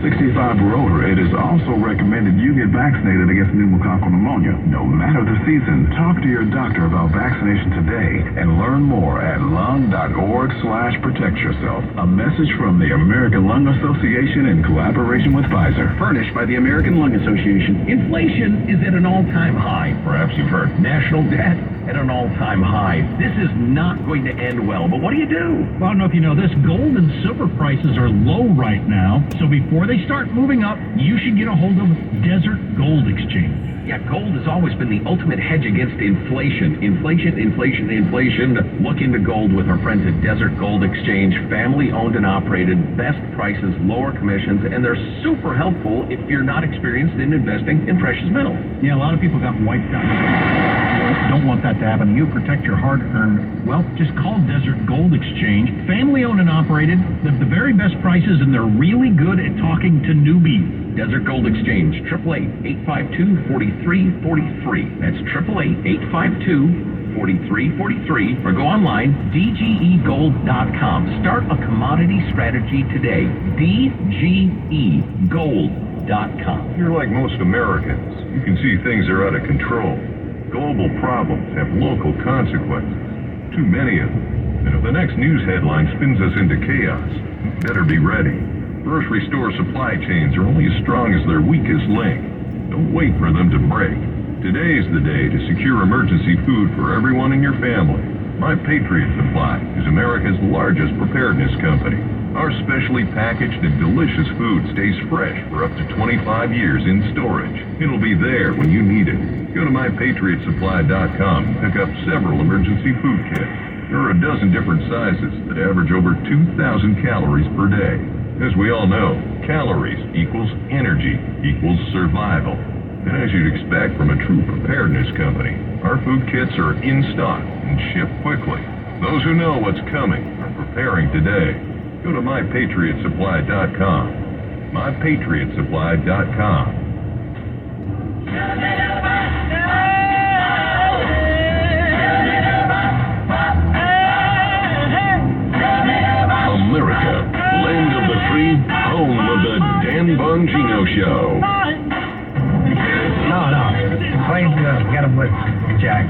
65 or older, it is also recommended you get vaccinated against pneumococcal pneumonia. No matter the season, talk to your doctor about vaccination today and learn more at lung.org/protect yourself. A message from the American Lung Association in collaboration with Pfizer. Furnished by the American Lung Association. Inflation is at an all-time high. Perhaps you've heard. National debt at an all-time high. This is not going to end well, but what do you do? Well, I don't know if you know this, gold and silver prices are low right now, so before they start moving up, you should get a hold of Desert Gold Exchange. Yeah, gold has always been the ultimate hedge against inflation. Inflation. Look into gold with our friends at Desert Gold Exchange. Family owned and operated, best prices, lower commissions, and they're super helpful if you're not experienced in investing in precious metals. Yeah, a lot of people got wiped out. Don't want that to happen to you. Protect your hard-earned wealth. Just call Desert Gold Exchange. Family owned and operated. They have the very best prices, and they're really good at talking to newbies. Desert Gold Exchange, 888-852-4343. That's 888-852-4343. Or go online, dgegold.com. Start a commodity strategy today. dgegold.com. You're like most Americans. You can see things are out of control. Global problems have local consequences. Too many of them. And if the next news headline spins us into chaos, better be ready. Grocery store supply chains are only as strong as their weakest link. Don't wait for them to break. Today's the day to secure emergency food for everyone in your family. My Patriot Supply is America's largest preparedness company. Our specially packaged and delicious food stays fresh for up to 25 years in storage. It'll be there when you need it. Go to mypatriotsupply.com and pick up several emergency food kits. There are a dozen different sizes that average over 2,000 calories per day. As we all know, calories equals energy equals survival. And as you'd expect from a true preparedness company, our food kits are in stock and ship quickly. Those who know what's coming are preparing today. Go to mypatriotsupply.com. mypatriotsupply.com. America, land of the free, home of the Dan Bongino Show. No. Play Get 'Em with Jack.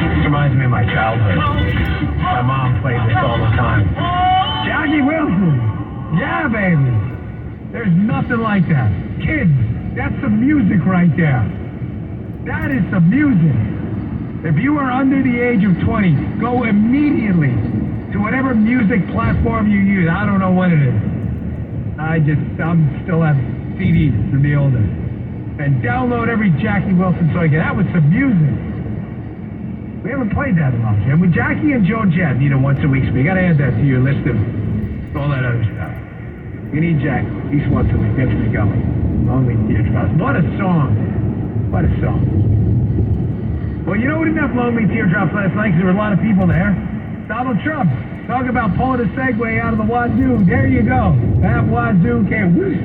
This reminds me of my childhood. My mom played this all the time. Jackie Wilson. Yeah, baby. There's nothing like that. Kids, that's some music right there. That is some music. If you are under the age of 20, go immediately to whatever music platform you use. I don't know what it is. I'm still have CDs from the older. And download every Jackie Wilson song. That was some music. We haven't played that in a long time. With Jackie and Joan Jett, once a week. So you got to add that to your list of all that other stuff. We need Jack at least once a week. Gets me going. Lonely Teardrops. What a song. What a song. Well, we didn't have Lonely Teardrops last night because there were a lot of people there. Donald Trump. Talk about pulling a Segway out of the wazoo. There you go. That wazoo came. Whoosh.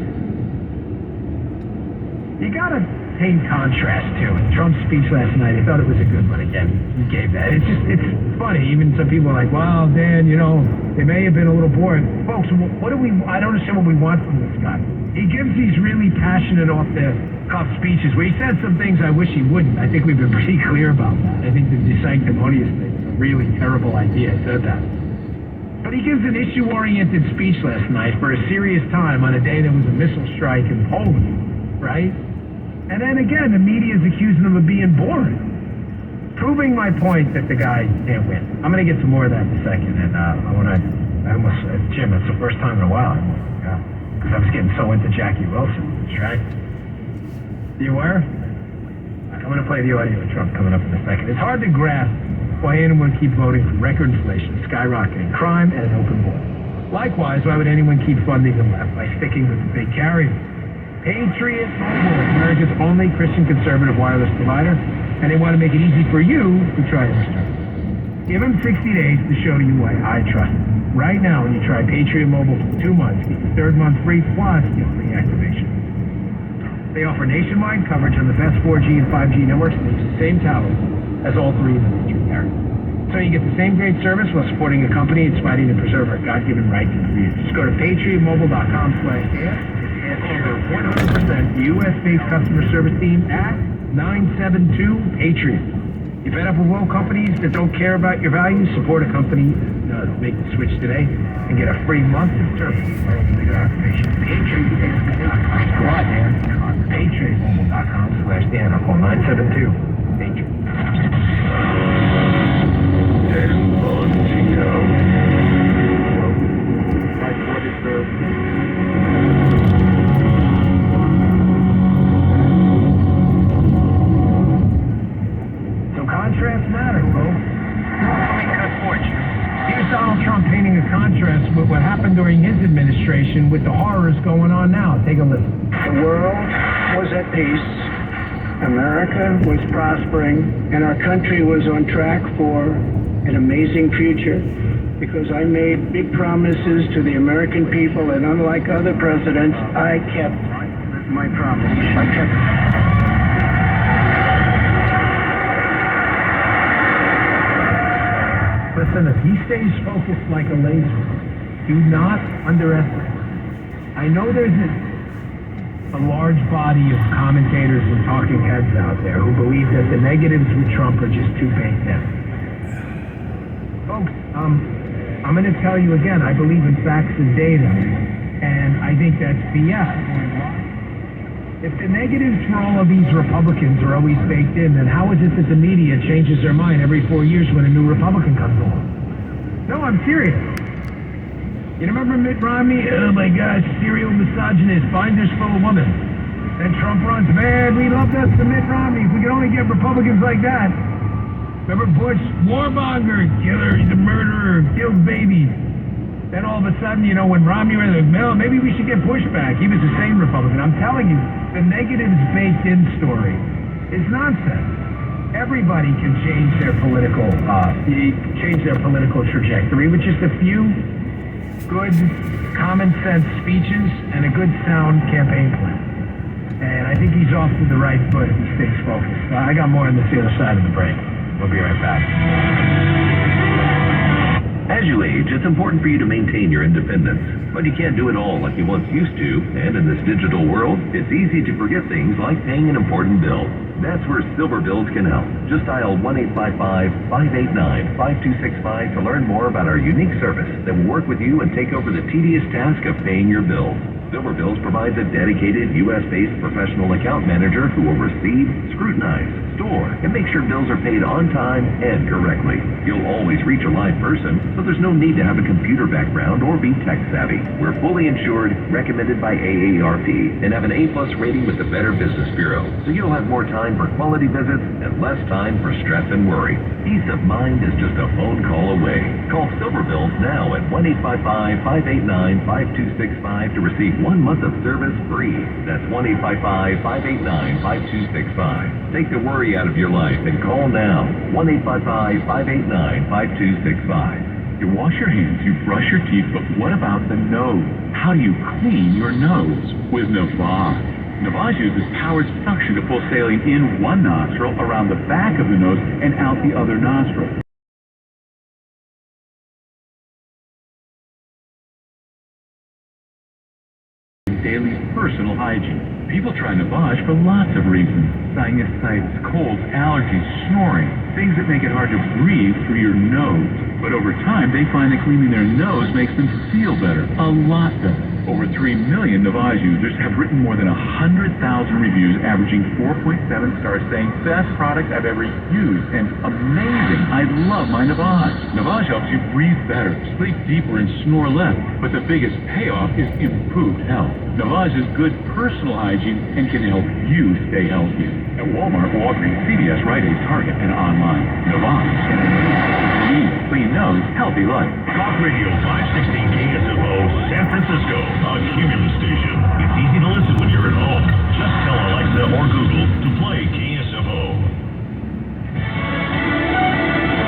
You got to paint contrast to it. Trump's speech last night, I thought it was a good one again. He gave that. It's funny. Even some people are like, wow, Dan, it may have been a little boring. Folks, I don't understand what we want from this guy. He gives these really passionate, off-the-cuff speeches where he says some things I wish he wouldn't. I think we've been pretty clear about that. I think the sanctimonious thing is a really terrible idea. I said that. But he gives an issue-oriented speech last night for a serious time on a day there was a missile strike in Poland, right? And then again, the media is accusing him of being boring. Proving my point that the guy can't win. I'm going to get some more of that in a second. And Jim, it's the first time in a while. Because I was getting so into Jackie Wilson, right? You aware? I'm going to play the audio of Trump coming up in a second. It's hard to grasp why anyone would keep voting for record inflation, skyrocketing crime, and an open border. Likewise, why would anyone keep funding the left by sticking with the big carriers? Patriot Mobile is America's only Christian conservative wireless provider, and they want to make it easy for you to try this term. Give them 60 days to show you why I trust them. Right now, when you try Patriot Mobile for 2 months, get your third month free, plus get free activation. They offer nationwide coverage on the best 4G and 5G networks and use the same towers as all three of the major carriers. So you get the same great service while supporting a company it's fighting to preserve our God-given right to breathe. Just go to patriotmobile.com/Dan. Over 100% U.S.-based customer service team at 972-PATRIOT. You fed up with oil companies that don't care about your values? Support a company that does. Make the switch today and get a free month of service. patriotmobile.com/Dan. I'll call 972-PATRIOT. 10 months ago. So contrast matter, folks. Here's Donald Trump painting a contrast with what happened during his administration with the horrors going on now. Take a listen. The world was at peace, America was prospering, and our country was on track for an amazing future because I made big promises to the American people, and unlike other presidents, I kept my promise. Listen, if he stays focused like a laser, do not underestimate. I know there's a large body of commentators and talking heads out there who believe that the negatives with Trump are just too baked in. Folks, I'm going to tell you again, I believe in facts and data, and I think that's BS. If the negatives for all of these Republicans are always baked in, then how is it that the media changes their mind every 4 years when a new Republican comes along? No, I'm serious. You remember Mitt Romney? Oh my gosh, serial misogynist, binders full of women. Then Trump runs, man, we love us to Mitt Romney. If we could only get Republicans like that. Remember Bush? Warmonger, killer, he's a murderer, kills babies. Then all of a sudden, you know, when Romney was like, well, maybe we should get Bush back. He was the same Republican. I'm telling you, the negatives baked in story is nonsense. Everybody can change their political trajectory with just a few good common sense speeches and a good sound campaign plan. And I think he's off to the right foot if he stays focused. I got more on the other side of the break. We'll be right back. As you age, it's important for you to maintain your independence, but you can't do it all like you once used to, and in this digital world, it's easy to forget things like paying an important bill. That's where Silver Bills can help. Just dial 1-855-589-5265 to learn more about our unique service that will work with you and take over the tedious task of paying your bills. Silver Bills provides a dedicated U.S.-based professional account manager who will receive, scrutinize, store, and make sure bills are paid on time and correctly. You'll always reach a live person, so there's no need to have a computer background or be tech-savvy. We're fully insured, recommended by AARP, and have an A+ rating with the Better Business Bureau, so you'll have more time for quality visits and less time for stress and worry. Peace of mind is just a phone call away. Call Silver Bills now at 1-855-589-5265 to receive 1 month of service free. That's 1-855-589-5265. Take the worry out of your life and call now. 1-855-589-5265. You wash your hands, you brush your teeth, but what about the nose? How do you clean your nose? With Novato. Novato uses powered suction to pull saline in one nostril, around the back of the nose, and out the other nostril. Daily personal hygiene. People try Novato for lots of reasons. Sinusitis, colds, allergies, snoring, things that make it hard to breathe through your nose. But over time, they find that cleaning their nose makes them feel better, a lot better. Over 3 million Novato users have written more than 100,000 reviews, averaging 4.7 stars, saying, best product I've ever used, and amazing, I love my Novato. Novato helps you breathe better, sleep deeper, and snore less, but the biggest payoff is improved health. Novato is good personal hygiene and can help you stay healthy. At Walmart, Walgreens, CVS, Rite Aid, Target, and online. Novato. Clean nose, healthy life. Talk Radio 560 KSFO, San Francisco, a Cumulus station. It's easy to listen when you're at home. Just tell Alexa or Google to play KSFO.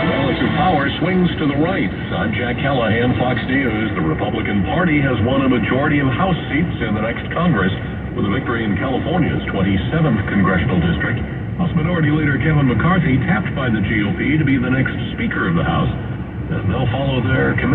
Relative power swings to the right. I'm Jack Callahan, Fox News. The Republican Party has won a majority of House seats in the next Congress with a victory in California's 27th congressional district. House Minority Leader Kevin McCarthy tapped by the GOP to be the next Speaker of the House, and they'll follow their commitment